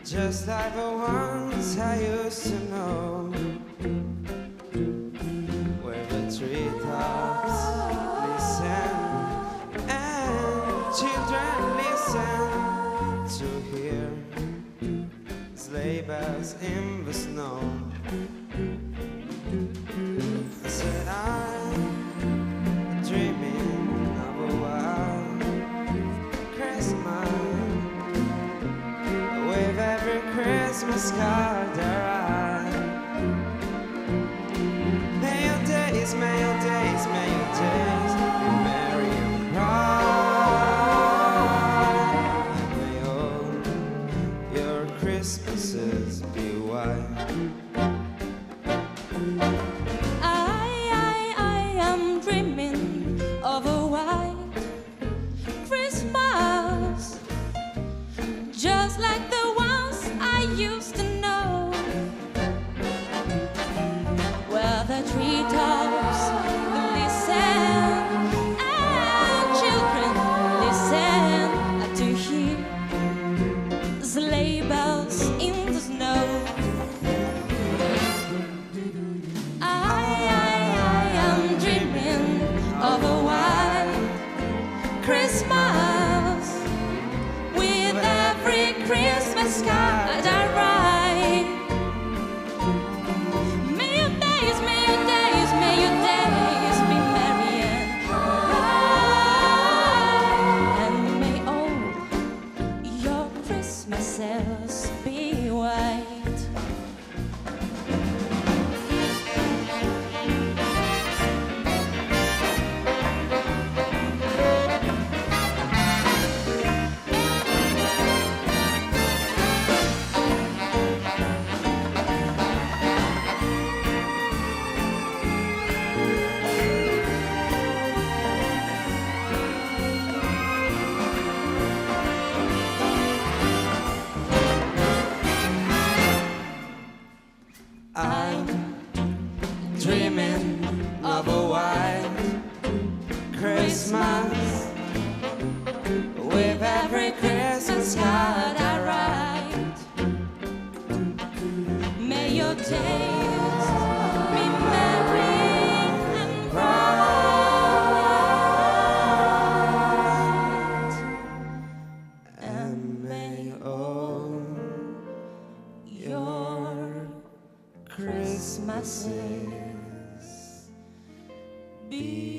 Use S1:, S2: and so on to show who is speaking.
S1: just like the ones I used to know, where the treetops listen and children listen to hear sleigh bells in the snow. I said I'm dreaming of a wild Christmas, with every Christmas card there are. May your days, may your days, may your days be merry and bright. May all your Christmases be white.
S2: I am dreaming of a white Christmas, just like the ones I used to know, where the treetops listen and children listen to hear sleigh bells in the snow. I am dreaming of a white Christmas, with every Christmas card I write. May your days, may your days, may your days be merry and bright, and may all your Christmases be white.
S1: I'm dreaming of a white Christmas, with every Christmas card I write.
S2: May your days be merry and bright,
S1: and may all
S2: your Christmases be